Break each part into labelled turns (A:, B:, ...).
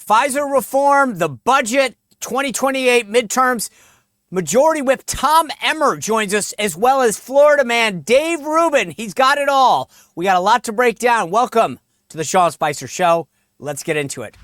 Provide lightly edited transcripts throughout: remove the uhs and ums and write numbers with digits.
A: FISA reform, the budget, 2028 midterms. Majority Whip Tom Emmer joins us, as well as Florida man Dave Rubin. He's got it all. We got a lot to break down. Welcome to the Sean Spicer Show. Let's get into it.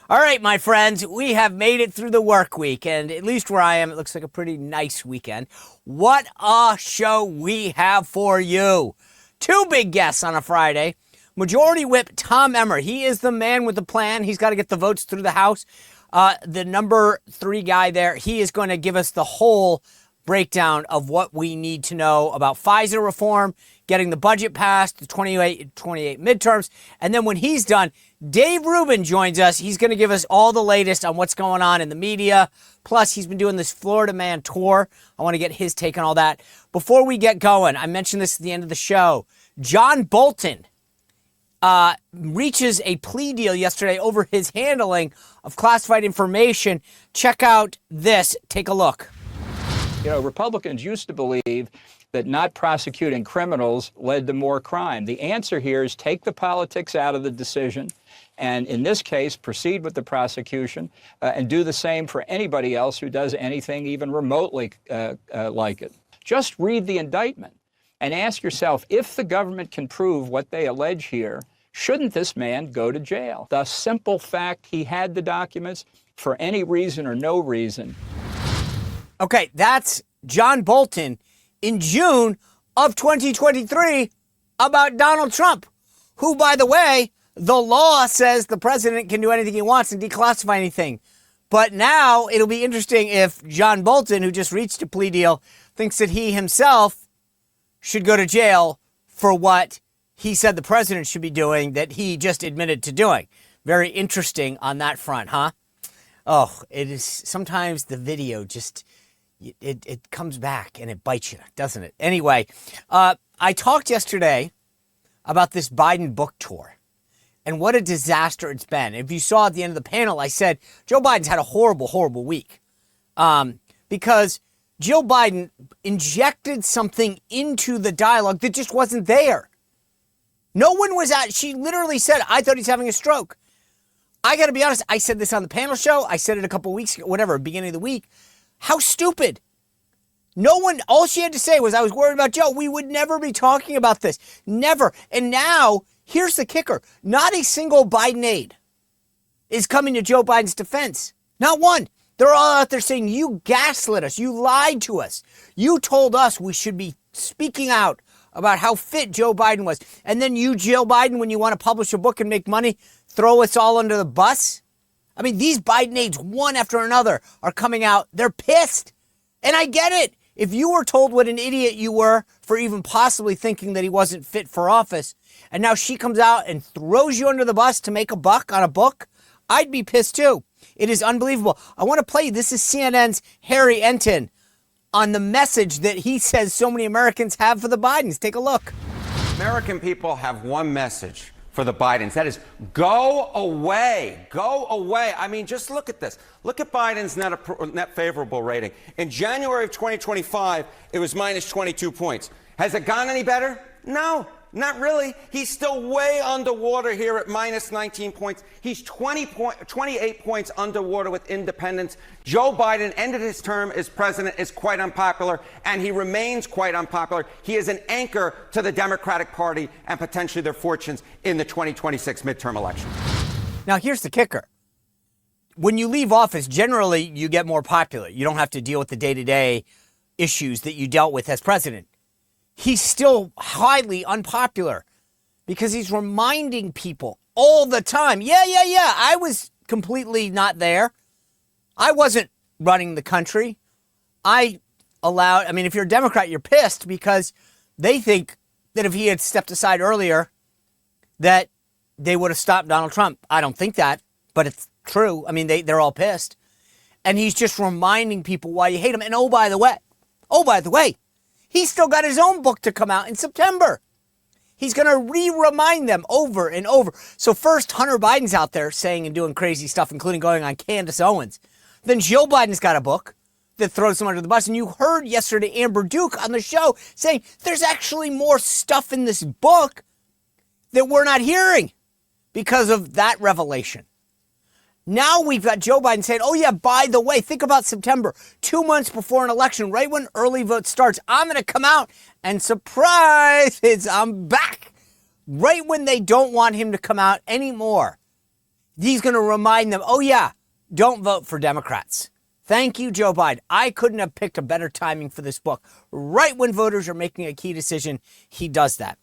A: All right, my friends, we have made it through the work week, and at least where I am, it looks like a pretty nice weekend. What a show we have for you. Two big guests on a Friday. Majority Whip Tom Emmer. He is the man with the plan. He's got to get the votes through the House. The number 3 guy there, he is going to give us the whole breakdown of what we need to know about FISA reform, getting the budget passed, the 28 midterms. And then when he's done, Dave Rubin joins us. He's going to give us all the latest on what's going on in the media. Plus, he's been doing this Florida man tour. I want to get his take on all that. Before we get going, I mentioned this at the end of the show. John Bolton reaches a plea deal yesterday over his handling of classified information. Check out this. Take a look.
B: You know, Republicans used to believe that not prosecuting criminals led to more crime. The answer here is take the politics out of the decision, and in this case, proceed with the prosecution and do the same for anybody else who does anything even remotely like it. Just read the indictment and ask yourself, if the government can prove what they allege here, shouldn't this man go to jail? The simple fact he had the documents for any reason or no reason.
A: Okay, that's John Bolton in June of 2023 about Donald Trump, who, by the way, the law says the president can do anything he wants and declassify anything. But now it'll be interesting if John Bolton, who just reached a plea deal, thinks that he himself should go to jail for what he said the president should be doing that he just admitted to doing. Very interesting on that front, huh? Oh, it is sometimes the video just... It comes back and it bites you, doesn't it? Anyway, I talked yesterday about this Biden book tour and what a disaster it's been. If you saw at the end of the panel, I said Joe Biden's had a horrible, horrible week because Jill Biden injected something into the dialogue that just wasn't there. No one was at. She literally said, I thought he's having a stroke. I got to be honest. I said this on the panel show. I said it a couple weeks ago, whatever, beginning of the week. How stupid. No one, all she had to say was, I was worried about Joe. We would never be talking about this. Never. And now, here's the kicker. Not a single Biden aide is coming to Joe Biden's defense. Not one. They're all out there saying, you gaslit us. You lied to us. You told us we should be speaking out about how fit Joe Biden was. And then you, Jill Biden, when you want to publish a book and make money, throw us all under the bus? I mean, these Biden aides, one after another, are coming out. They're pissed. And I get it. If you were told what an idiot you were for even possibly thinking that he wasn't fit for office, and now she comes out and throws you under the bus to make a buck on a book, I'd be pissed too. It is unbelievable. I want to play you. This is CNN's Harry Enton on the message that he says so many Americans have for the Bidens. Take a look.
C: American people have one message for the Bidens. That is, go away. Go away. I mean, just look at this. Look at Biden's net favorable rating. In January of 2025, it was minus 22 points. Has it gone any better? No, not really. He's still way underwater here at minus 19 points. He's 28 points underwater with independents. Joe Biden ended his term as president, is quite unpopular, and he remains quite unpopular. He is an anchor to the Democratic Party and potentially their fortunes in the 2026 midterm election.
A: Now, here's the kicker. When you leave office, generally you get more popular. You don't have to deal with the day-to-day issues that you dealt with as president. He's still highly unpopular because he's reminding people all the time. Yeah. I was completely not there. I wasn't running the country. If you're a Democrat, you're pissed because they think that if he had stepped aside earlier, that they would have stopped Donald Trump. I don't think that, but it's true. I mean, they're all pissed. And he's just reminding people why you hate him. And oh, by the way, he's still got his own book to come out in September. He's going to remind them over and over. So first, Hunter Biden's out there saying and doing crazy stuff, including going on Candace Owens. Then Jill Biden's got a book that throws him under the bus. And you heard yesterday Amber Duke on the show saying there's actually more stuff in this book that we're not hearing because of that revelation. Now we've got Joe Biden saying, oh, yeah, by the way, think about September, 2 months before an election, right when early vote starts, I'm going to come out and surprise, I'm back. Right when they don't want him to come out anymore. He's going to remind them, oh, yeah, don't vote for Democrats. Thank you, Joe Biden. I couldn't have picked a better timing for this book. Right when voters are making a key decision, he does that.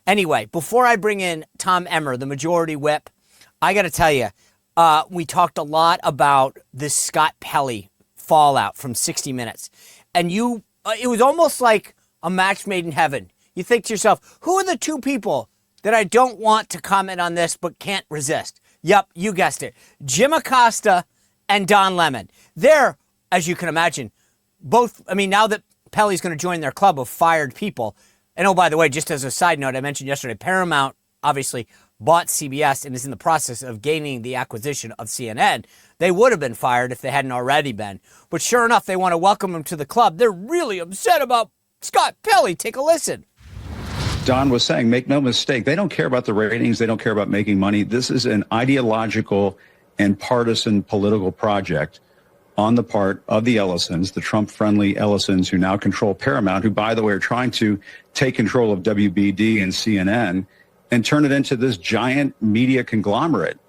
A: Anyway, before I bring in Tom Emmer, the majority whip, I got to tell you, we talked a lot about this Scott Pelley fallout from 60 Minutes. And it was almost like a match made in heaven. You think to yourself, who are the two people that I don't want to comment on this but can't resist? Yep, you guessed it. Jim Acosta and Don Lemon. They're, as you can imagine, both, now that Pelley's going to join their club of fired people. And oh, by the way, just as a side note, I mentioned yesterday, Paramount obviously bought CBS and is in the process of gaining the acquisition of CNN. They would have been fired if they hadn't already been. But sure enough, they want to welcome them to the club. They're really upset about Scott Pelley. Take a listen.
D: Don was saying, make no mistake, they don't care about the ratings. They don't care about making money. This is an ideological and partisan political project on the part of the Ellisons, the Trump-friendly Ellisons who now control Paramount, who, by the way, are trying to take control of WBD and CNN and turn it into this giant media conglomerate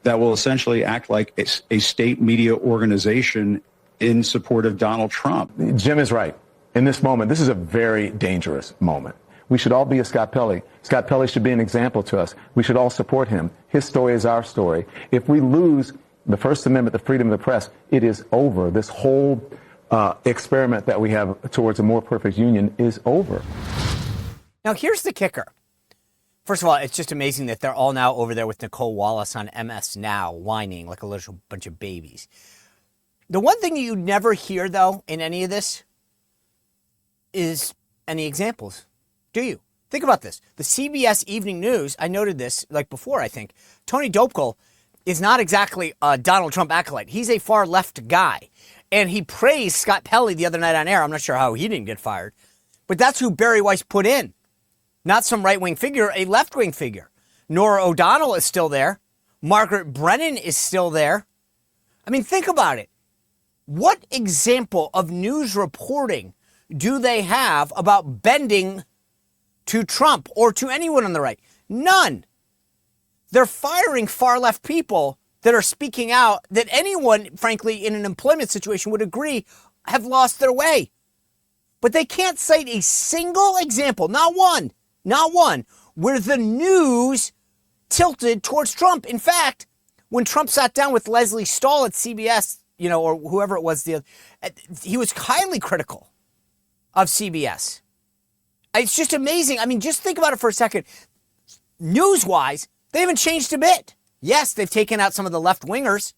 D: that will essentially act like a state media organization in support of Donald Trump.
E: Jim is right. In this moment, this is a very dangerous moment. We should all be a Scott Pelley. Scott Pelley should be an example to us. We should all support him. His story is our story. If we lose the First Amendment, the freedom of the press, it is over. This whole experiment that we have towards a more perfect union is over.
A: Now, here's the kicker. First of all, it's just amazing that they're all now over there with Nicole Wallace on MS Now, whining like a little bunch of babies. The one thing you never hear, though, in any of this is any examples. Do you? Think about this. The CBS Evening News, I noted this like before, I think. Tony Dopical is not exactly a Donald Trump acolyte. He's a far left guy. And he praised Scott Pelley the other night on air. I'm not sure how he didn't get fired. But that's who Barry Weiss put in. Not some right-wing figure, a left-wing figure. Nora O'Donnell is still there. Margaret Brennan is still there. Think about it. What example of news reporting do they have about bending to Trump or to anyone on the right? None. They're firing far left people that are speaking out that anyone, frankly, in an employment situation would agree have lost their way. But they can't cite a single example, not one, where the news tilted towards Trump. In fact, when Trump sat down with Leslie Stahl at CBS, or whoever it was, he was highly critical of CBS. It's just amazing. Just think about it for a second. News-wise, they haven't changed a bit. Yes, they've taken out some of the left-wingers.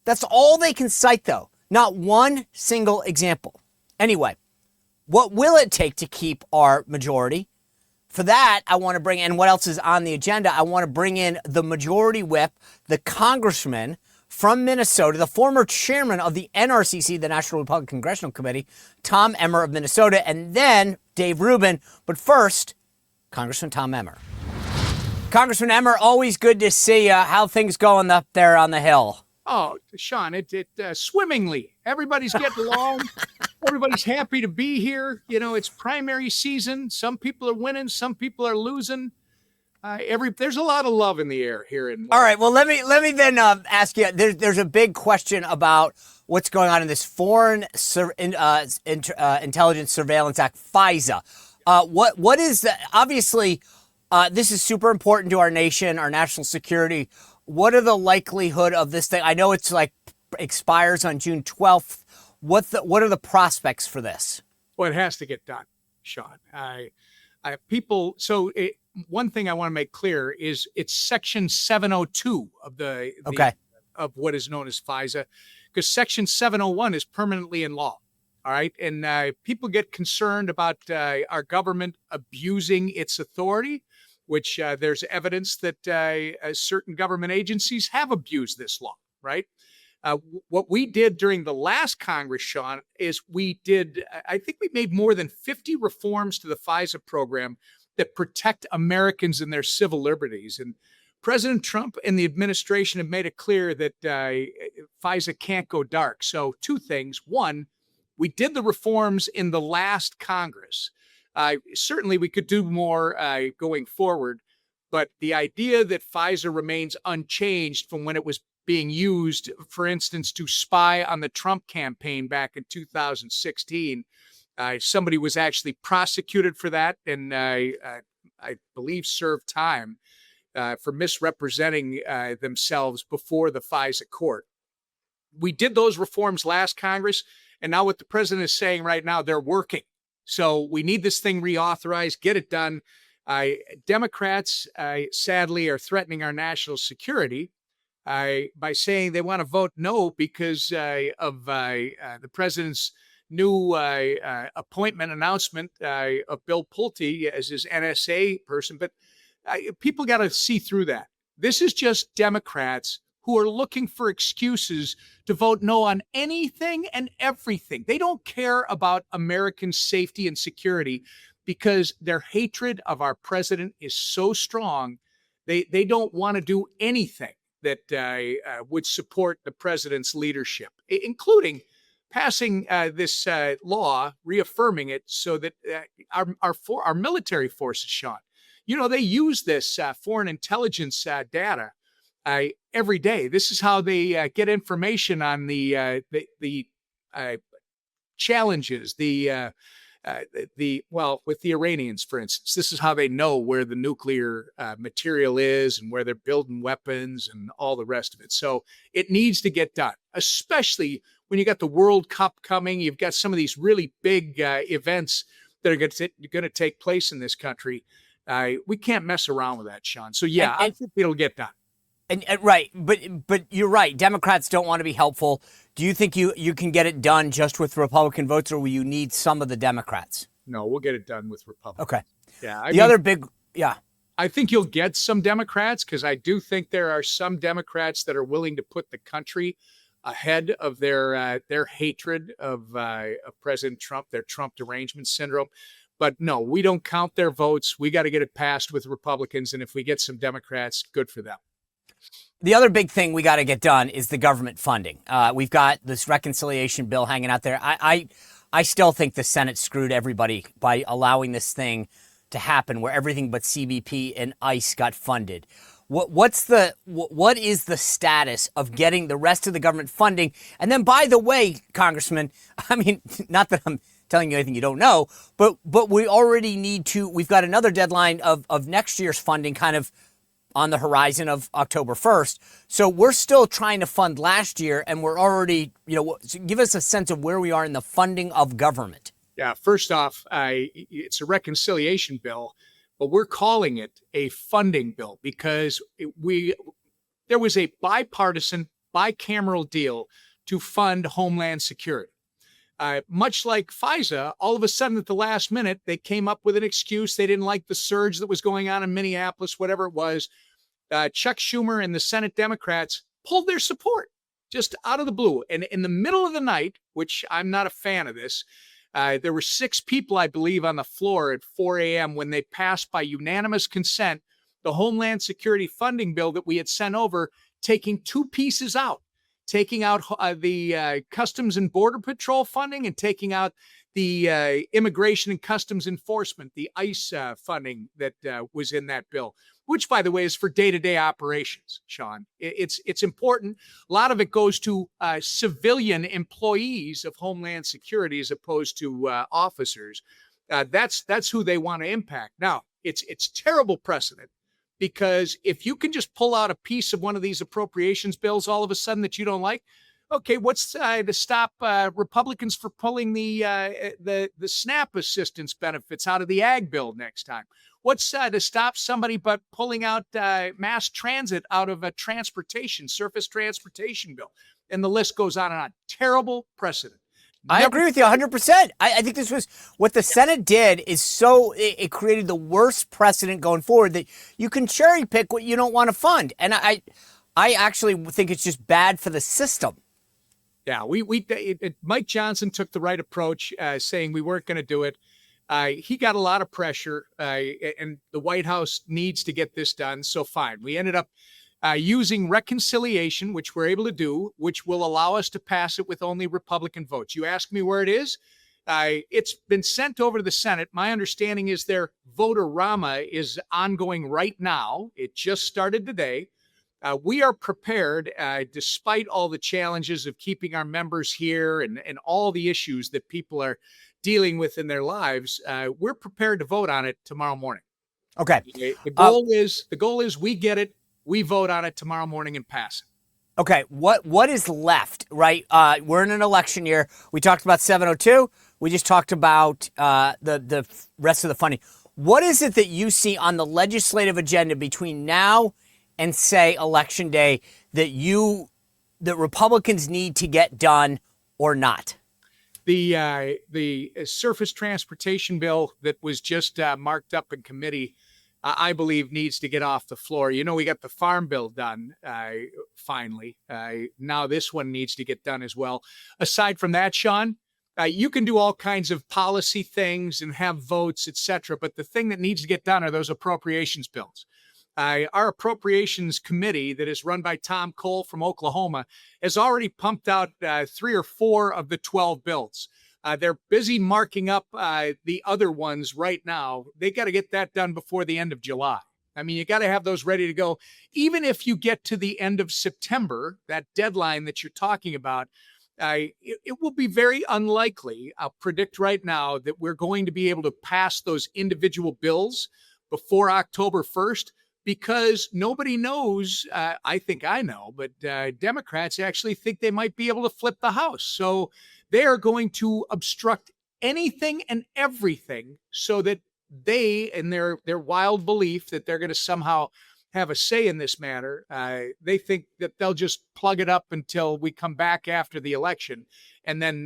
A: That's all they can cite, though. Not one single example. Anyway, what will it take to keep our majority? For that, I want to bring in what else is on the agenda. I want to bring in the majority whip, the congressman from Minnesota, the former chairman of the NRCC, the National Republican Congressional Committee, Tom Emmer of Minnesota, and then Dave Rubin. But first, Congressman Tom Emmer. Congressman Emmer, always good to see you. How things going up there on the Hill?
F: Oh, Sean, it swimmingly. Everybody's getting along. Everybody's happy to be here. It's primary season. Some people are winning. Some people are losing. There's a lot of love in the air here in.
A: All right. Well, let me then ask you. There's a big question about what's going on in this Foreign Intelligence Surveillance Act, FISA. What is the, obviously this is super important to our nation, our national security. What are the likelihood of this thing? I know it's expires on June 12th. What are the prospects for this?
F: Well, it has to get done, Sean. One thing I want to make clear is it's Section 702 of what is known as FISA, because Section 701 is permanently in law. All right. And people get concerned about our government abusing its authority, which there's evidence that certain government agencies have abused this law. Right. What we did during the last Congress, Sean, is I think we made more than 50 reforms to the FISA program that protect Americans and their civil liberties. And President Trump and the administration have made it clear that FISA can't go dark. So two things. One, we did the reforms in the last Congress. Certainly we could do more going forward. But the idea that FISA remains unchanged from when it was being used, for instance, to spy on the Trump campaign back in 2016, somebody was actually prosecuted for that, and I believe served time for misrepresenting themselves before the FISA court. We did those reforms last Congress, and now what the president is saying right now, they're working. So we need this thing reauthorized, get it done. Democrats, sadly, are threatening our national security by saying they want to vote no because of the president's new appointment announcement of Bill Pulte as his NSA person. But people got to see through that. This is just Democrats who are looking for excuses to vote no on anything and everything. They don't care about American safety and security because their hatred of our president is so strong. They don't want to do anything that would support the president's leadership, including passing this law, reaffirming it so that our military forces, Sean, they use this foreign intelligence data every day. This is how they get information on the challenges, with the Iranians, for instance. This is how they know where the nuclear material is and where they're building weapons and all the rest of it. So it needs to get done, especially when you got the World Cup coming. You've got some of these really big events that are going to take place in this country. We can't mess around with that, Sean. So yeah, I think it'll get done.
A: And right, but you're right. Democrats don't want to be helpful. Do you think you can get it done just with Republican votes, or will you need some of the Democrats?
F: No, we'll get it done with Republicans.
A: Okay.
F: Yeah. I think you'll get some Democrats because I do think there are some Democrats that are willing to put the country ahead of their hatred of President Trump, their Trump derangement syndrome. But no, we don't count their votes. We got to get it passed with Republicans, and if we get some Democrats, good for them.
A: The other big thing we got to get done is the government funding. We've got this reconciliation bill hanging out there. I still think the Senate screwed everybody by allowing this thing to happen where everything but CBP and ICE got funded. What is the status of getting the rest of the government funding? And then, by the way, Congressman, I mean, not that I'm telling you anything you don't know, but we already need to, we've got another deadline of next year's funding kind of on the horizon of October 1st. So we're still trying to fund last year, and we're already, give us a sense of where we are in the funding of government.
F: Yeah, first off, it's a reconciliation bill, but we're calling it a funding bill because there was a bipartisan, bicameral deal to fund Homeland Security. Much like FISA, all of a sudden at the last minute, they came up with an excuse. They didn't like the surge that was going on in Minneapolis, whatever it was. Chuck Schumer and the Senate Democrats pulled their support just out of the blue. And in the middle of the night, which I'm not a fan of this, there were 6 people, I believe, on the floor at 4 a.m. when they passed by unanimous consent the Homeland Security funding bill that we had sent over, taking 2 pieces out. Taking out the Customs and Border Patrol funding and taking out the Immigration and Customs Enforcement, the ICE funding that was in that bill, which, by the way, is for day-to-day operations, Sean. It's important. A lot of it goes to civilian employees of Homeland Security as opposed to officers. That's who they want to impact. Now, it's terrible precedent. Because if you can just pull out a piece of one of these appropriations bills all of a sudden that you don't like, okay, what's to stop Republicans for pulling the SNAP assistance benefits out of the ag bill next time? What's to stop somebody but pulling out mass transit out of a surface transportation bill? And the list goes on and on. Terrible precedent.
A: I agree with you 100%. I think this was what the Senate did is it created the worst precedent going forward that you can cherry pick what you don't want to fund. And I actually think it's just bad for the system.
F: Yeah, Mike Johnson took the right approach, saying we weren't going to do it. He got a lot of pressure, and the White House needs to get this done. So fine, we ended up using reconciliation, which we're able to do, which will allow us to pass it with only Republican votes. You ask me where it is. It's been sent over to the Senate. My understanding is their vote-a-rama is ongoing right now. It just started today. We are prepared, despite all the challenges of keeping our members here and all the issues that people are dealing with in their lives. We're prepared to vote on it tomorrow morning.
A: Okay.
F: The goal is we get it, we vote on it tomorrow morning and pass it.
A: Okay, what is left, right? We're in an election year. We talked about 702. We just talked about the rest of the funding. What is it that you see on the legislative agenda between now and, say, Election Day that Republicans need to get done or not?
F: The surface transportation bill that was just marked up in committee, I believe needs to get off the floor. You know, we got the farm bill done finally. Now this one needs to get done as well. Aside from that, Sean, you can do all kinds of policy things and have votes, etc. But the thing that needs to get done are those appropriations bills. Our appropriations committee that is run by Tom Cole from Oklahoma has already pumped out 3 or 4 of the 12 bills. They're busy marking up the other ones right now. They got to get that done before the end of July. I mean, you got to have those ready to go. Even if you get to the end of September, that deadline that you're talking about, it will be very unlikely, I'll predict right now, that we're going to be able to pass those individual bills before October 1st. Because nobody knows, I think I know, but Democrats actually think they might be able to flip the House. So they are going to obstruct anything and everything so that they, in their wild belief that they're going to somehow have a say in this matter, they think that they'll just plug it up until we come back after the election. And then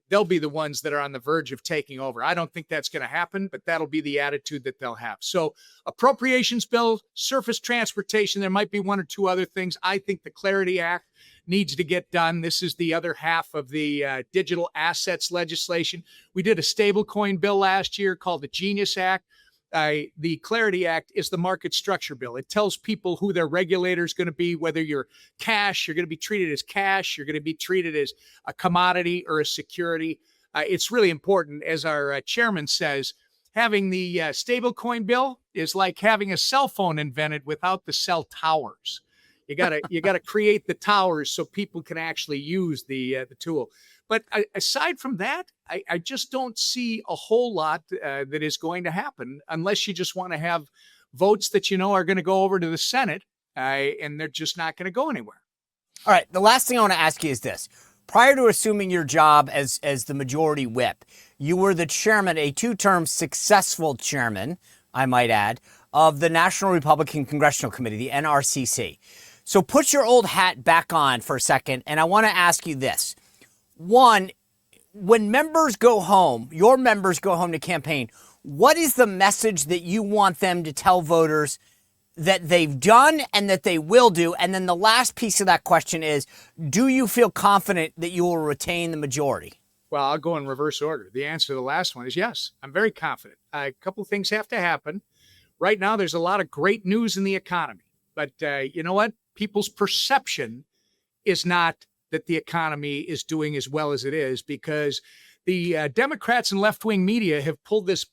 F: they'll be the ones that are on the verge of taking over. I don't think that's going to happen, but that'll be the attitude that they'll have. So appropriations bill, surface transportation, there might be 1 or 2 other things. I think the Clarity Act needs to get done. This is the other half of the digital assets legislation. We did a stablecoin bill last year called the Genius Act. The Clarity Act is the market structure bill. It tells people who their regulator is going to be, whether you're cash, you're going to be treated as cash, you're going to be treated as a commodity or a security. It's really important. As our chairman says, having the stablecoin bill is like having a cell phone invented without the cell towers. You gotta create the towers so people can actually use the tool. But aside from that, I just don't see a whole lot that is going to happen unless you just want to have votes that you know are going to go over to the Senate, and they're just not going to go anywhere.
A: All right. The last thing I want to ask you is this. Prior to assuming your job as the majority whip, you were the chairman, a 2-term successful chairman, I might add, of the National Republican Congressional Committee, the NRCC. So put your old hat back on for a second, and I want to ask you this. One, when members go home, your members go home to campaign, what is the message that you want them to tell voters that they've done and that they will do? And then the last piece of that question is, do you feel confident that you will retain the majority?
F: Well, I'll go in reverse order. The answer to the last one is yes. I'm very confident. A couple of things have to happen. Right now, there's a lot of great news in the economy. But you know what? People's perception is not that the economy is doing as well as it is, because the Democrats and left-wing media have pulled this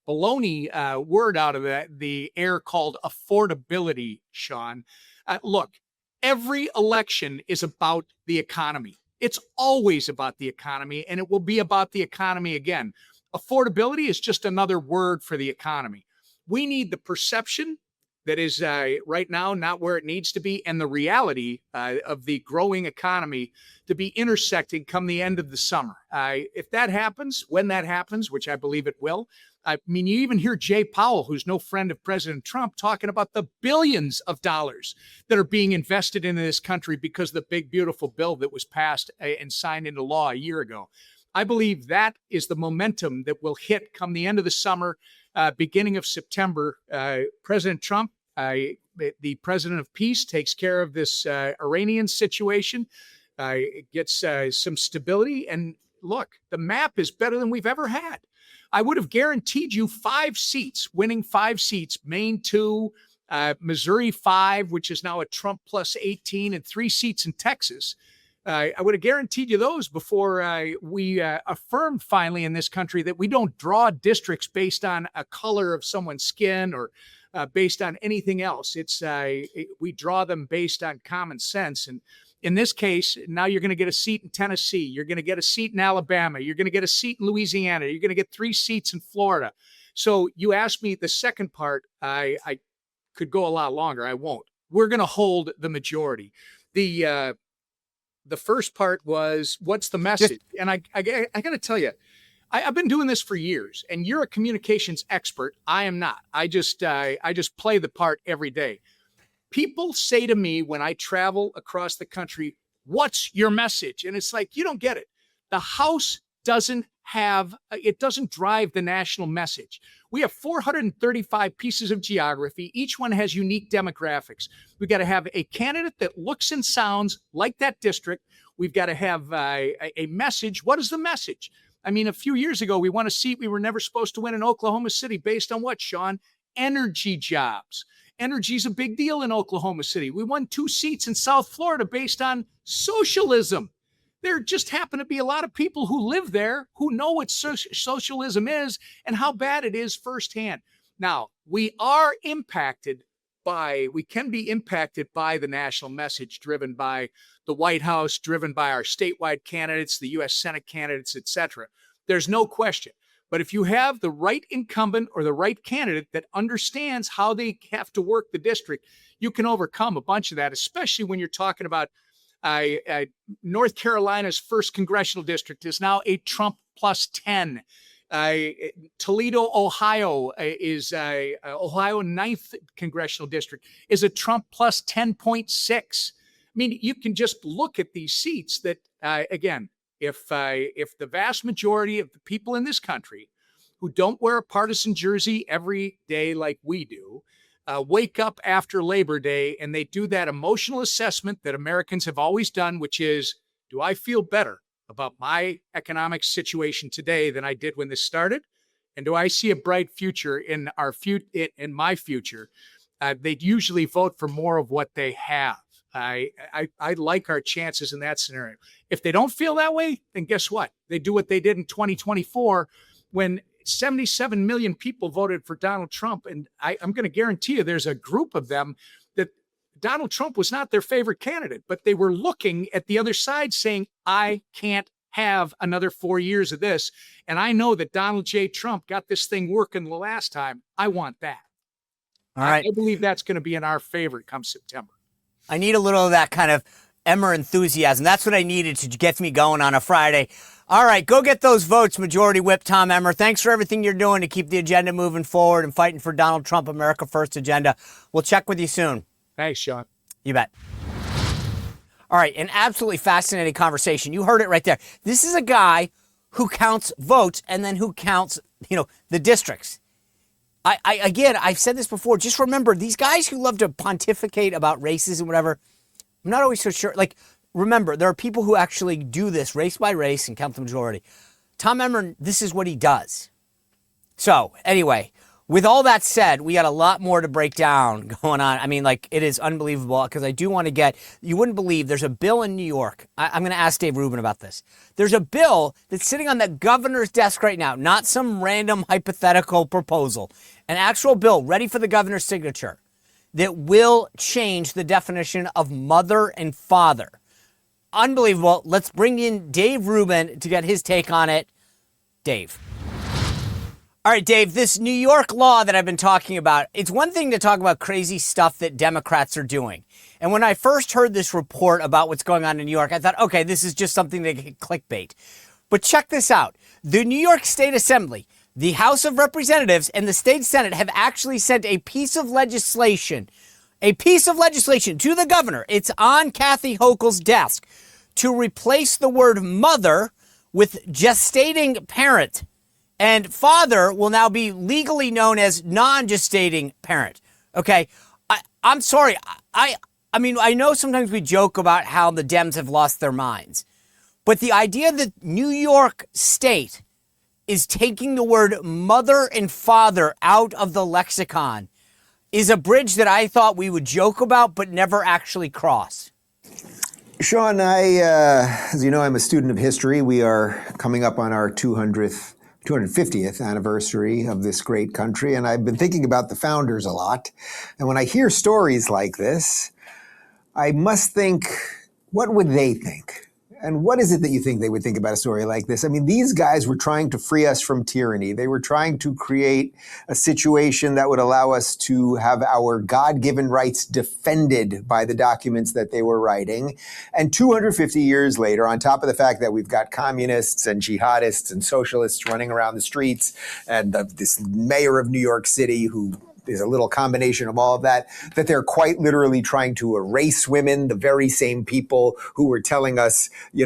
F: baloney word out of the air called affordability, Sean. Look, every election is about the economy. It's always about the economy, and it will be about the economy again. Affordability is just another word for the economy. We need the perception that is right now not where it needs to be, and the reality of the growing economy to be intersecting come the end of the summer. If that happens, when that happens, which I believe it will, I mean, you even hear Jay Powell, who's no friend of President Trump, talking about the billions of dollars that are being invested in this country because of the big, beautiful bill that was passed and signed into law a year ago. I believe that is the momentum that will hit come the end of the summer, beginning of September. President Trump, the president of peace, takes care of this Iranian situation, gets some stability. And look, the map is better than we've ever had. I would have guaranteed you 5 seats, winning 5 seats, Maine 2, Missouri 5, which is now a Trump plus 18, and 3 seats in Texas. I would have guaranteed you those before we affirmed finally in this country that we don't draw districts based on a color of someone's skin or based on anything else. We draw them based on common sense. And in this case, now you're going to get a seat in Tennessee. You're going to get a seat in Alabama. You're going to get a seat in Louisiana. You're going to get 3 seats in Florida. So you asked me the second part. I could go a lot longer. I won't. We're going to hold the majority. The first part was, what's the message? And I got to tell you, I've been doing this for years, and you're a communications expert. I am not. I just play the part every day. People say to me when I travel across the country, what's your message? And it's like, you don't get it. The House doesn't drive the national message. We have 435 pieces of geography. Each one has unique demographics. We've got to have a candidate that looks and sounds like that district. We've got to have a message. What is the message? I mean, a few years ago, we won a seat we were never supposed to win in Oklahoma City based on what, Sean? Energy jobs. Energy is a big deal in Oklahoma City. We won 2 seats in South Florida based on socialism. There just happen to be a lot of people who live there who know what socialism is and how bad it is firsthand. Now, we can be impacted by the national message driven by the White House, driven by our statewide candidates, the U.S. Senate candidates, etc. There's no question. But if you have the right incumbent or the right candidate that understands how they have to work the district, you can overcome a bunch of that, especially when you're talking about North Carolina's 1st congressional district is now a Trump plus 10. Toledo, Ohio is Ohio 9th congressional district is a Trump plus 10.6. I mean, you can just look at these seats that, again, if the vast majority of the people in this country who don't wear a partisan jersey every day like we do, wake up after Labor Day and they do that emotional assessment that Americans have always done, which is, do I feel better about my economic situation today than I did when this started? And do I see a bright future in my future? They'd usually vote for more of what they have. I like our chances in that scenario. If they don't feel that way, then guess what? They do what they did in 2024 when 77 million people voted for Donald Trump. And I'm going to guarantee you there's a group of them that Donald Trump was not their favorite candidate, but they were looking at the other side saying, I can't have another 4 years of this. And I know that Donald J. Trump got this thing working the last time. I want that.
A: All right.
F: I believe that's going to be in our favor come September.
A: I need a little of that kind of Emmer enthusiasm. That's what I needed to get me going on a Friday. All right, go get those votes, Majority Whip Tom Emmer. Thanks for everything you're doing to keep the agenda moving forward and fighting for Donald Trump America First agenda. We'll check with you soon.
F: Thanks, Sean.
A: You bet. All right, an absolutely fascinating conversation. You heard it right there. This is a guy who counts votes and then who counts, the districts. Again, I've said this before. Just remember, these guys who love to pontificate about races and whatever, I'm not always so sure. Remember, there are people who actually do this race by race and count the majority. Tom Emmer, this is what he does. So, anyway, with all that said, we got a lot more to break down going on. I mean, it is unbelievable because I do want to you wouldn't believe there's a bill in New York. I'm going to ask Dave Rubin about this. There's a bill that's sitting on the governor's desk right now, not some random hypothetical proposal, an actual bill ready for the governor's signature that will change the definition of mother and father. Unbelievable. Let's bring in Dave Rubin to get his take on it. Dave. All right, Dave, this New York law that I've been talking about, it's one thing to talk about crazy stuff that Democrats are doing. And when I first heard this report about what's going on in New York, I thought, okay, this is just something to get clickbait. But check this out. The New York State Assembly, the House of Representatives, and the State Senate have actually sent a piece of legislation to the governor. It's on Kathy Hochul's desk to replace the word mother with gestating parent. And father will now be legally known as non-gestating parent. Okay, I'm sorry. I mean, I know sometimes we joke about how the Dems have lost their minds. But the idea that New York State is taking the word mother and father out of the lexicon is a bridge that I thought we would joke about but never actually cross.
G: Sean, as you know, I'm a student of history. We are coming up on our 250th anniversary of this great country, and I've been thinking about the founders a lot. And when I hear stories like this, I must think, what would they think? And what is it that you think they would think about a story like this? I mean, these guys were trying to free us from tyranny. They were trying to create a situation that would allow us to have our God-given rights defended by the documents that they were writing. And 250 years later, on top of the fact that we've got communists and jihadists and socialists running around the streets, and this mayor of New York City who is a little combination of all of that they're quite literally trying to erase women, the very same people who were telling us, they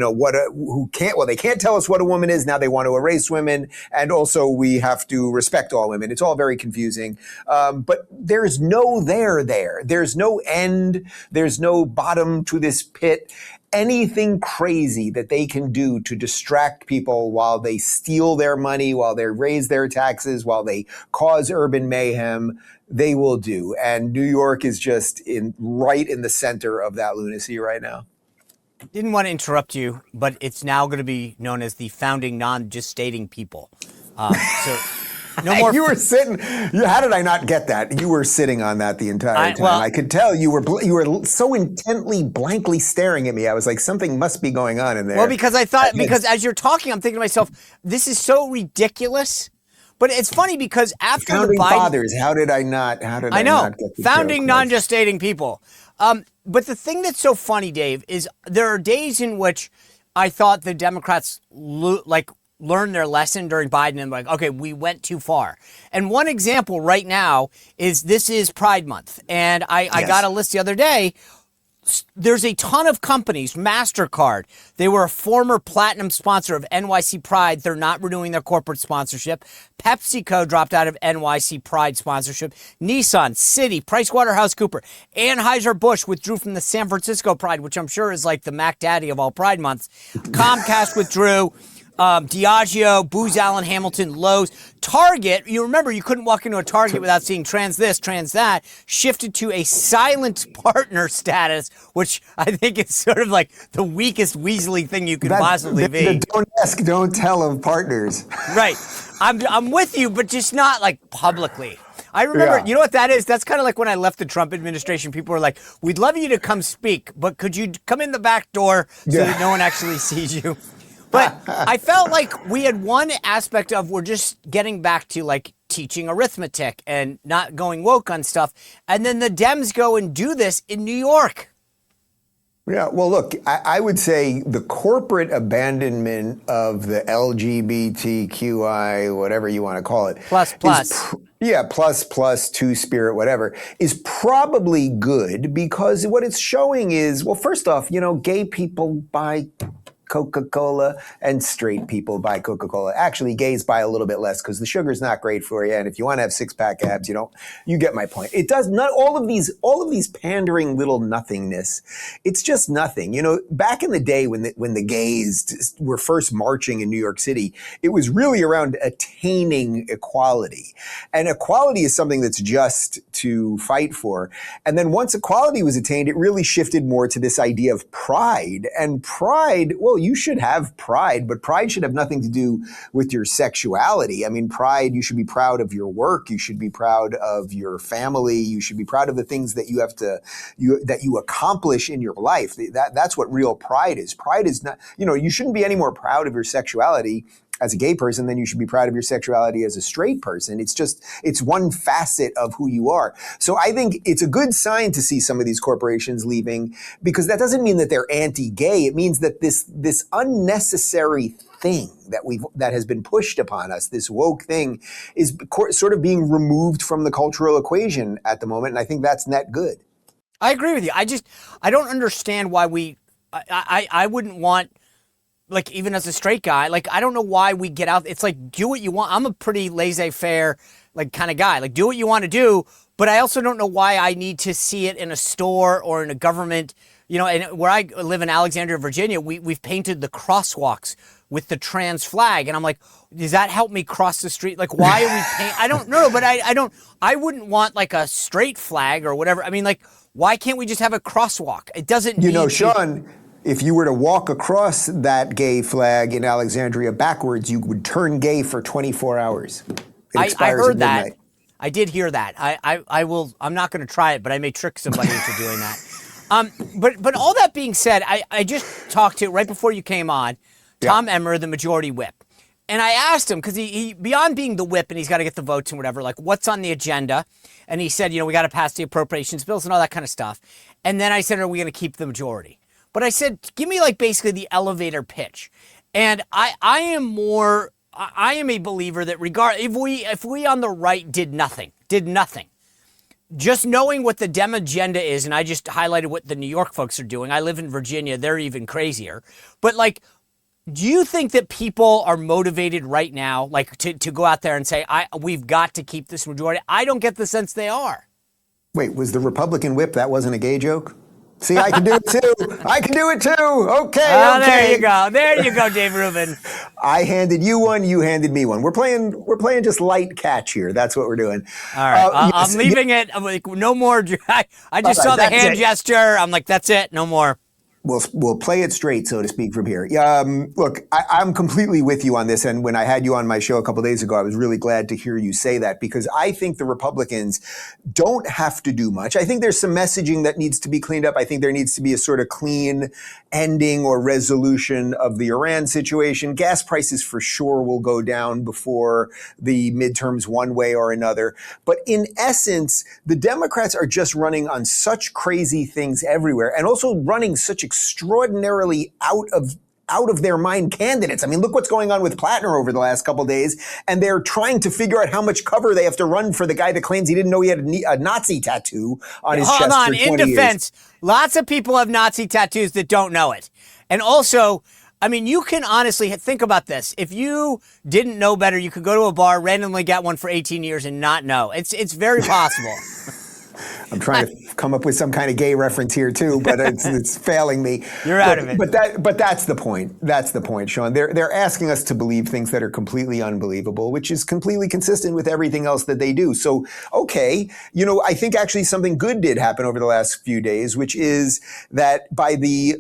G: can't tell us what a woman is. Now they want to erase women. And also we have to respect all women. It's all very confusing. But there's no there. There's no end. There's no bottom to this pit. Anything crazy that they can do to distract people while they steal their money, while they raise their taxes, while they cause urban mayhem, they will do. And New York is just right in the center of that lunacy right now.
A: Didn't want to interrupt you, but it's now going to be known as the founding non-gestating people. So no more.
G: You were sitting. How did I not get that? You were sitting on that the entire time. I could tell you were so intently, blankly staring at me. I was like, something must be going on in there.
A: Well, because because as you're talking, I'm thinking to myself, this is so ridiculous. But it's funny because after
G: founding
A: the Biden
G: fathers, how did I not get the
A: founding
G: joke?
A: non-gestating people. But the thing that's so funny, Dave, is there are days in which I thought the Democrats learned their lesson during Biden and okay, we went too far. And one example right now is this is Pride Month. And I got a list the other day. There's a ton of companies. MasterCard, they were a former platinum sponsor of NYC Pride. They're not renewing their corporate sponsorship. PepsiCo dropped out of NYC Pride sponsorship. Nissan, Citi, PricewaterhouseCoopers, Anheuser-Busch withdrew from the San Francisco Pride, which I'm sure is like the Mac Daddy of all Pride months. Comcast withdrew. Diageo, Booz Allen Hamilton, Lowe's, Target. You remember you couldn't walk into a Target without seeing trans this, trans that. Shifted to a silent partner status, which I think is sort of like the weakest Weasley thing you could possibly be.
G: The don't ask, don't tell of partners.
A: Right. I'm with you, but just not like publicly. I remember, you know what that is? That's kind of like when I left the Trump administration. People were like, we'd love you to come speak, but could you come in the back door so that no one actually sees you? But I felt like we had one aspect of we're just getting back to like teaching arithmetic and not going woke on stuff. And then the Dems go and do this in New York.
G: Yeah, well, look, I would say the corporate abandonment of the LGBTQI, whatever you want to call it.
A: Plus.
G: Plus, two-spirit, whatever, is probably good because what it's showing is, well, first off, gay people buy Coca-Cola and straight people buy Coca-Cola. Actually, gays buy a little bit less because the sugar's not great for you. And if you want to have six-pack abs, you get my point. It does not all of these pandering little nothingness. It's just nothing. Back in the day when the gays were first marching in New York City, it was really around attaining equality. And equality is something that's just to fight for. And then once equality was attained, it really shifted more to this idea of pride. And pride, well, you should have pride, but pride should have nothing to do with your sexuality. I mean, pride, you should be proud of your work. You should be proud of your family. You should be proud of the things that you accomplish in your life. That's what real pride is. Pride is not, you shouldn't be any more proud of your sexuality as a gay person than you should be proud of your sexuality as a straight person. It's one facet of who you are. So I think it's a good sign to see some of these corporations leaving because that doesn't mean that they're anti-gay. It means that this unnecessary thing that has been pushed upon us, this woke thing, is sort of being removed from the cultural equation at the moment. And I think that's net good.
A: I agree with you. I don't understand why I wouldn't want, like, even as a straight guy, like, I don't know why we get out. It's like, do what you want. I'm a pretty laissez-faire, like, kind of guy. Like, do what you want to do, but I also don't know why I need to see it in a store or in a government. And where I live in Alexandria, Virginia, we've painted the crosswalks with the trans flag. And I'm like, does that help me cross the street? Like, why are we paying? I don't know, but I wouldn't want like a straight flag or whatever. I mean, like, why can't we just have a crosswalk? It doesn't
G: You know, Sean, if you were to walk across that gay flag in Alexandria backwards, you would turn gay for 24 hours.
A: I heard that. I did hear that. I'm not going to try it, but I may trick somebody into doing that. But all that being said, I just talked to, right before you came on, Tom Emmer, the majority whip. And I asked him, because he beyond being the whip and he's got to get the votes and whatever, like, what's on the agenda? And he said, we got to pass the appropriations bills and all that kind of stuff. And then I said, are we going to keep the majority? But I said, give me like basically the elevator pitch. And I am a believer that if we on the right did nothing, just knowing what the Dem agenda is, and I just highlighted what the New York folks are doing. I live in Virginia. They're even crazier. But like, do you think that people are motivated right now, like to go out there and say, we've got to keep this majority? I don't get the sense they are.
G: Wait, was the Republican whip, that wasn't a gay joke? See, I can do it too. I can do it too. Okay,
A: oh,
G: okay.
A: There you go. There you go, Dave Rubin.
G: I handed you one. You handed me one. We're playing just light catch here. That's what we're doing.
A: All right. I'm leaving it. I'm like, no more. I just saw the hand gesture. I'm like, that's it. No more.
G: We'll play it straight, so to speak, from here. Look, I'm completely with you on this. And when I had you on my show a couple of days ago, I was really glad to hear you say that, because I think the Republicans don't have to do much. I think there's some messaging that needs to be cleaned up. I think there needs to be a sort of clean ending or resolution of the Iran situation. Gas prices for sure will go down before the midterms one way or another. But in essence, the Democrats are just running on such crazy things everywhere, and also running such extraordinarily out of their mind candidates. I mean, look what's going on with Plattner over the last couple of days, and they're trying to figure out how much cover they have to run for the guy that claims he didn't know he had a Nazi tattoo on his chest for 20 years.
A: Hold on, in defense, lots of people have Nazi tattoos that don't know it. And also, I mean, you can honestly think about this. If you didn't know better, you could go to a bar, randomly get one for 18 years and not know. It's very possible.
G: I'm trying to come up with some kind of gay reference here too, but it's failing me.
A: You're out of it.
G: But that's the point. That's the point, Sean. They're asking us to believe things that are completely unbelievable, which is completely consistent with everything else that they do. So, okay, I think actually something good did happen over the last few days, which is that by the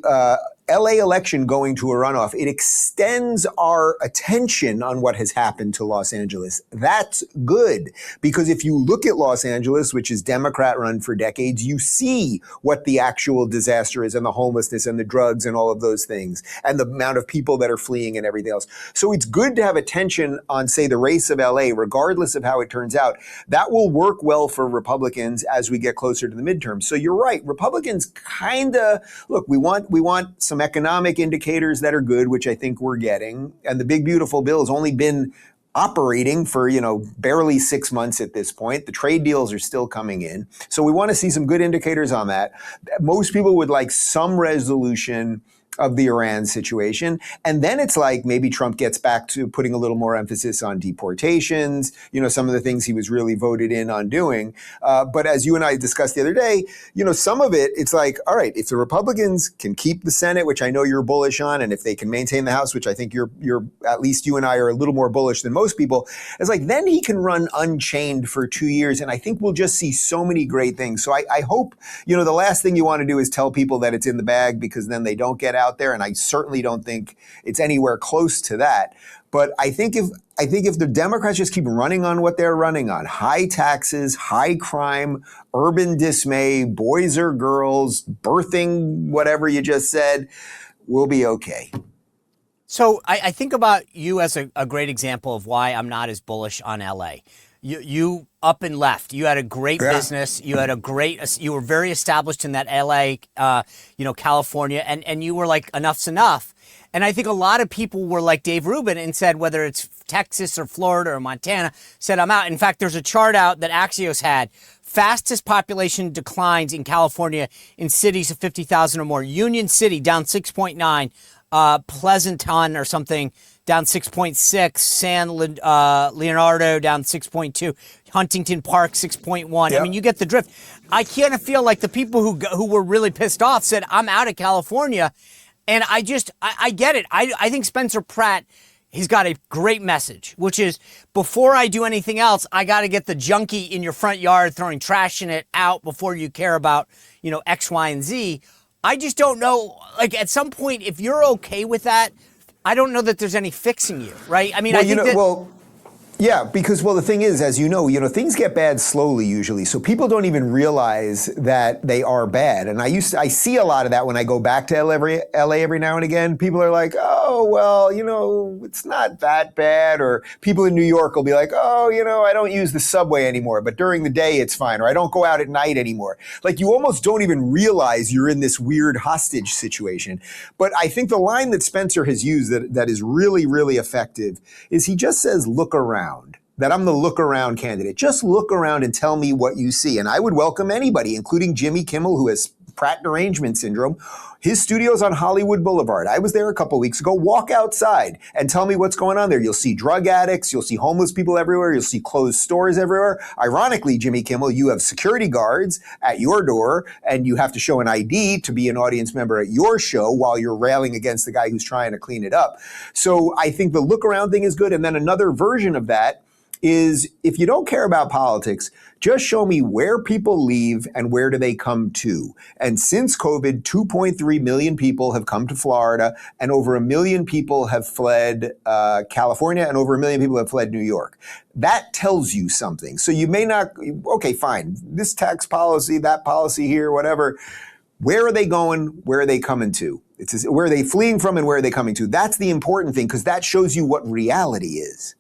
G: LA election going to a runoff, it extends our attention on what has happened to Los Angeles. That's good, because if you look at Los Angeles, which is Democrat run for decades, you see what the actual disaster is, and the homelessness and the drugs and all of those things, and the amount of people that are fleeing and everything else. So it's good to have attention on, say, the race of LA, regardless of how it turns out. That will work well for Republicans as we get closer to the midterms. So you're right. Republicans look, we want some economic indicators that are good, which I think we're getting. And the big, beautiful bill has only been operating for, barely 6 months at this point. The trade deals are still coming in. So we want to see some good indicators on that. Most people would like some resolution of the Iran situation. And then it's like maybe Trump gets back to putting a little more emphasis on deportations, some of the things he was really voted in on doing. But as you and I discussed the other day, some of it, it's like, all right, if the Republicans can keep the Senate, which I know you're bullish on, and if they can maintain the House, which I think you're at least you and I are a little more bullish than most people, it's like, then he can run unchained for 2 years. And I think we'll just see so many great things. So I hope, the last thing you want to do is tell people that it's in the bag, because then they don't get out there, and I certainly don't think it's anywhere close to that. But I think if the Democrats just keep running on what they're running on, high taxes, high crime, urban dismay, boys or girls, birthing, whatever you just said, we'll be okay.
A: So I think about you as a great example of why I'm not as bullish on LA. You up and left. You had a great business. You were very established in that LA, California, and you were like, enough's enough. And I think a lot of people were like Dave Rubin and said, whether it's Texas or Florida or Montana, said, I'm out. In fact, there's a chart out that Axios had. Fastest population declines in California in cities of 50,000 or more. Union City down 6.9, Pleasanton or something down 6.6, San Leonardo down 6.2, Huntington Park 6.1. Yep. I mean, you get the drift. I kind of feel like the people who were really pissed off said, I'm out of California. And I get it. I think Spencer Pratt, he's got a great message, which is before I do anything else, I got to get the junkie in your front yard throwing trash in it out before you care about, X, Y, and Z. I just don't know, like at some point, if you're okay with that, I don't know that there's any fixing you, right? I mean,
G: yeah, because the thing is, as you know, things get bad slowly usually, so people don't even realize that they are bad. And I see a lot of that when I go back to LA every now and again. People are like, oh, well, it's not that bad. Or people in New York will be like, oh, I don't use the subway anymore, but during the day it's fine. Or I don't go out at night anymore. Like you almost don't even realize you're in this weird hostage situation. But I think the line that Spencer has used that is really, really effective is he just says, look around. That I'm the look around candidate. Just look around and tell me what you see. And I would welcome anybody, including Jimmy Kimmel, who has Pratt derangement syndrome. His studio's on Hollywood Boulevard. I was there a couple weeks ago. Walk outside and tell me what's going on there. You'll see drug addicts. You'll see homeless people everywhere. You'll see closed stores everywhere. Ironically, Jimmy Kimmel, you have security guards at your door, and you have to show an ID to be an audience member at your show while you're railing against the guy who's trying to clean it up. So I think the look around thing is good. And then another version of that is if you don't care about politics, just show me where people leave and where do they come to. And since COVID, 2.3 million people have come to Florida, and over 1 million people have fled California, and over 1 million people have fled New York. That tells you something. So you may not, okay, fine, this tax policy, that policy here, whatever. Where are they going? Where are they coming to? Where are they fleeing from and where are they coming to? That's the important thing, because that shows you what reality is.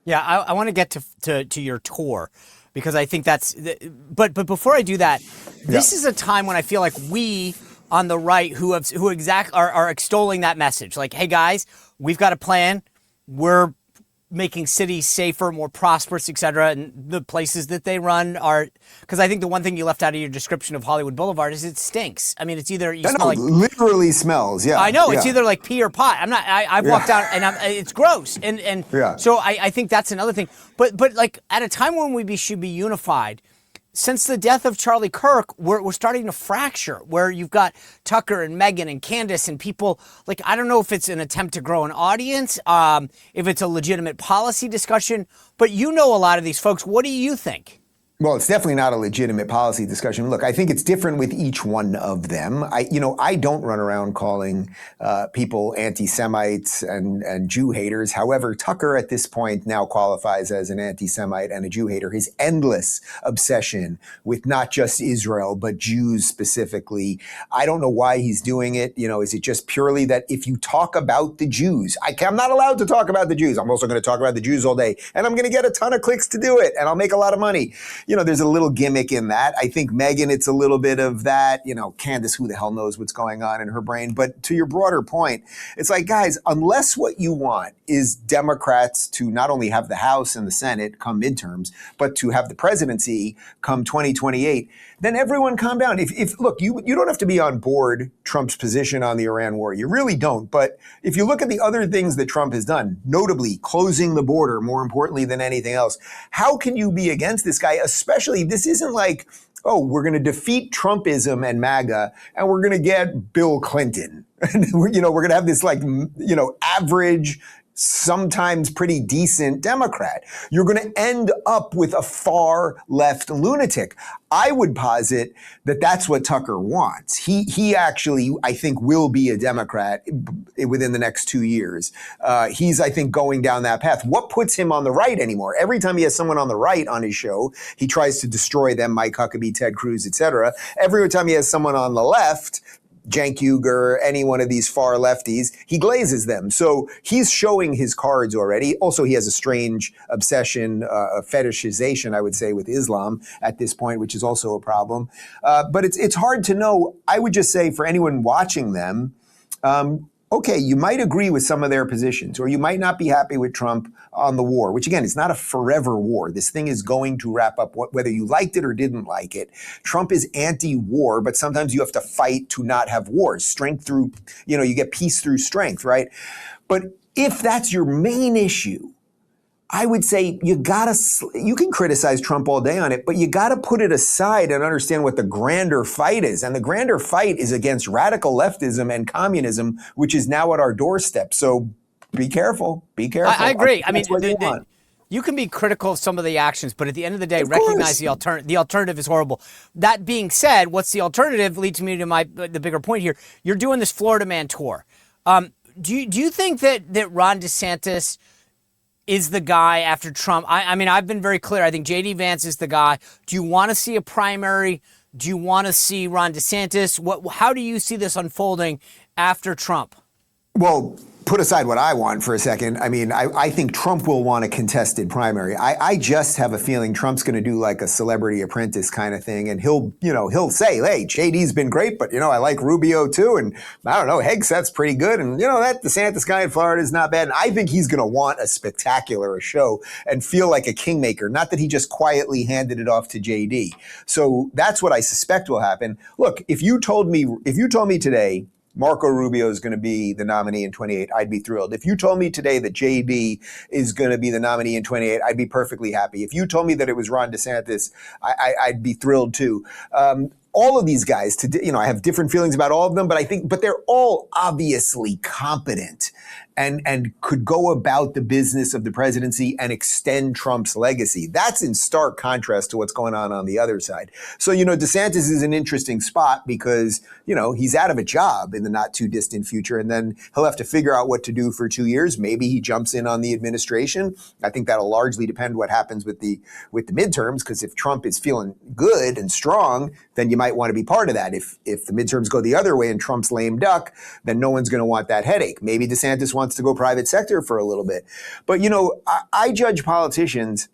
A: Yeah, I want to get to your tour, because I think that's. But before I do that, this is a time when I feel like we on the right who are extolling that message, like, hey guys, we've got a plan. We're making cities safer, more prosperous, et cetera, and the places that they run are, because I think the one thing you left out of your description of Hollywood Boulevard is it stinks. I mean, it's either you smell like
G: literally smells. Yeah,
A: I know it's either like pee or pot. I've walked out and it's gross, and so I think that's another thing. But like at a time when we should be unified. Since the death of Charlie Kirk, we're starting to fracture, where you've got Tucker and Megyn and Candace and people, like, I don't know if it's an attempt to grow an audience, if it's a legitimate policy discussion, but a lot of these folks. What do you think?
G: Well, it's definitely not a legitimate policy discussion. Look, I think it's different with each one of them. I don't run around calling people anti-Semites and Jew haters. However, Tucker at this point now qualifies as an anti-Semite and a Jew hater. His endless obsession with not just Israel, but Jews specifically. I don't know why he's doing it. Is it just purely that if you talk about the Jews, I'm not allowed to talk about the Jews. I'm also going to talk about the Jews all day, and I'm going to get a ton of clicks to do it, and I'll make a lot of money. There's a little gimmick in that. I think Megyn, it's a little bit of that. Candace, who the hell knows what's going on in her brain? But to your broader point, it's like, guys, unless what you want is Democrats to not only have the House and the Senate come midterms, but to have the presidency come 2028, then everyone calm down. Look, you don't have to be on board Trump's position on the Iran war. You really don't. But if you look at the other things that Trump has done, notably closing the border, more importantly than anything else, how can you be against this guy? Especially, this isn't like, oh, we're going to defeat Trumpism and MAGA, and we're going to get Bill Clinton. We're going to have this average, sometimes pretty decent Democrat. You're going to end up with a far left lunatic. I would posit that that's what Tucker wants. He actually, I think, will be a Democrat within the next 2 years. He's, I think, going down that path. What puts him on the right anymore? Every time he has someone on the right on his show, he tries to destroy them, Mike Huckabee, Ted Cruz, etc. Every time he has someone on the left, Cenk Uygur, any one of these far lefties, he glazes them. So he's showing his cards already. Also, he has a strange obsession, a fetishization, I would say, with Islam at this point, which is also a problem. But it's hard to know. I would just say for anyone watching them, okay, you might agree with some of their positions, or you might not be happy with Trump on the war, which again, it's not a forever war. This thing is going to wrap up whether you liked it or didn't like it. Trump is anti-war, but sometimes you have to fight to not have wars. Strength through, you get peace through strength, right? But if that's your main issue, I would say you can criticize Trump all day on it, but you gotta put it aside and understand what the grander fight is. And the grander fight is against radical leftism and communism, which is now at our doorstep. So be careful. Be careful.
A: I agree. I mean,
G: you
A: can be critical of some of the actions, but at the end of the day, recognize the alternative is horrible. That being said, what's the alternative leads me to the bigger point here. You're doing this Florida Man tour. Do you think that Ron DeSantis is the guy after Trump? I mean, I've been very clear. I think J.D. Vance is the guy. Do you want to see a primary? Do you want to see Ron DeSantis? How do you see this unfolding after Trump?
G: Well, put aside what I want for a second. I mean, I think Trump will want a contested primary. I just have a feeling Trump's going to do like a Celebrity Apprentice kind of thing. And he'll say, hey, JD's been great, but, I like Rubio too. And I don't know, Hegseth's pretty good. And, that DeSantis guy in Florida is not bad. And I think he's going to want a spectacular show and feel like a kingmaker. Not that he just quietly handed it off to JD. So that's what I suspect will happen. Look, if you told me today, Marco Rubio is going to be the nominee in 28, I'd be thrilled. If you told me today that JD is going to be the nominee in 28, I'd be perfectly happy. If you told me that it was Ron DeSantis, I'd be thrilled too. All of these guys, I have different feelings about all of them, but they're all obviously competent and could go about the business of the presidency and extend Trump's legacy. That's in stark contrast to what's going on the other side. So, DeSantis is an interesting spot because, he's out of a job in the not too distant future, and then he'll have to figure out what to do for 2 years. Maybe he jumps in on the administration. I think that'll largely depend what happens with the midterms, because if Trump is feeling good and strong, then you might want to be part of that. If the midterms go the other way and Trump's lame duck, then no one's going to want that headache. Maybe DeSantis wants to go private sector for a little bit. But, I judge politicians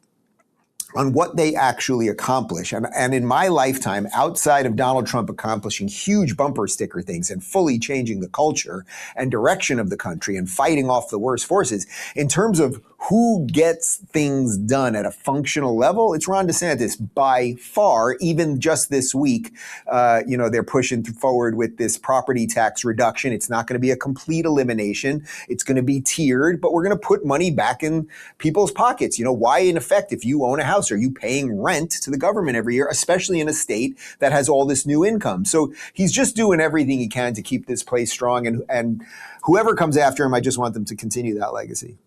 G: on what they actually accomplish. And in my lifetime, outside of Donald Trump accomplishing huge bumper sticker things and fully changing the culture and direction of the country and fighting off the worst forces, in terms of who gets things done at a functional level, it's Ron DeSantis by far. Even just this week, they're pushing forward with this property tax reduction. It's not going to be a complete elimination. It's going to be tiered, but we're going to put money back in people's pockets. Why, in effect, if you own a house, are you paying rent to the government every year, especially in a state that has all this new income? So he's just doing everything he can to keep this place strong. And whoever comes after him, I just want them to continue that legacy.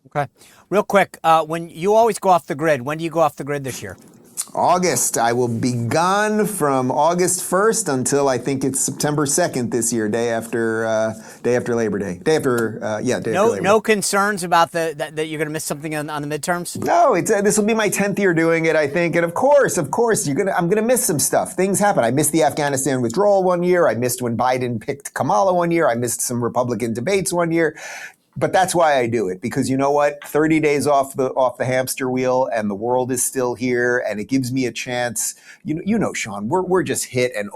A: Okay. Real quick, when you always go off the grid, when do you go off the grid this year?
G: August. I will be gone from August 1st until I think it's September 2nd this year, day after Labor Day. Day after Labor Day.
A: No concerns about that you're going to miss something on the midterms?
G: No, this will be my 10th year doing it, I think. And of course, I'm going to miss some stuff. Things happen. I missed the Afghanistan withdrawal one year. I missed when Biden picked Kamala one year. I missed some Republican debates one year. But that's why I do it, because you know what? 30 days off the hamster wheel and the world is still here, and it gives me a chance. Sean, we're just hit and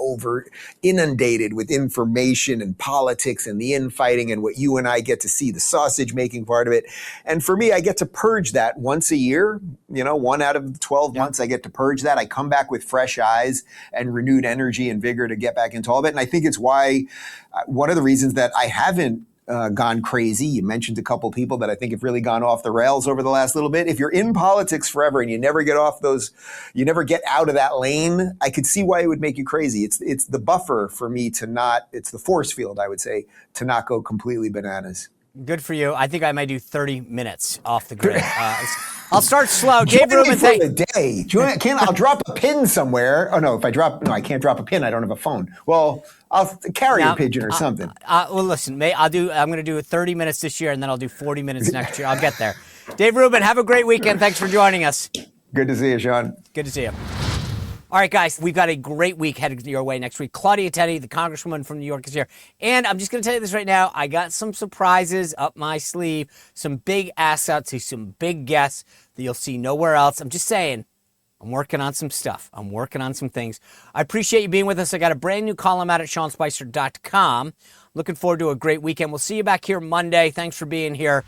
G: inundated with information and politics and the infighting and what you and I get to see, the sausage making part of it. And for me, I get to purge that once a year. 1 out of 12 months, I get to purge that. I come back with fresh eyes and renewed energy and vigor to get back into all of it. And I think it's why one of the reasons that I haven't gone crazy. You mentioned a couple people that I think have really gone off the rails over the last little bit. If you're in politics forever and you never get out of that lane, I could see why it would make you crazy. It's the buffer for me it's the force field, I would say, to not go completely bananas.
A: Good for you. I think I might do 30 minutes off the grid. I'll start slow. Dave Rubin,
G: I'll drop a pin somewhere. Oh no, I can't drop a pin. I don't have a phone. Well, I'll carry a pigeon or something.
A: Well, listen, I'm going to do 30 minutes this year, and then I'll do 40 minutes next year. I'll get there. Dave Rubin, have a great weekend. Thanks for joining us.
G: Good to see you, Sean.
A: Good to see you. All right, guys, we've got a great week headed your way next week. Claudia Tenney, the congresswoman from New York, is here. And I'm just going to tell you this right now. I got some surprises up my sleeve, some big assets to some big guests that you'll see nowhere else. I'm just saying, I'm working on some stuff. I'm working on some things. I appreciate you being with us. I got a brand new column out at SeanSpicer.com. Looking forward to a great weekend. We'll see you back here Monday. Thanks for being here.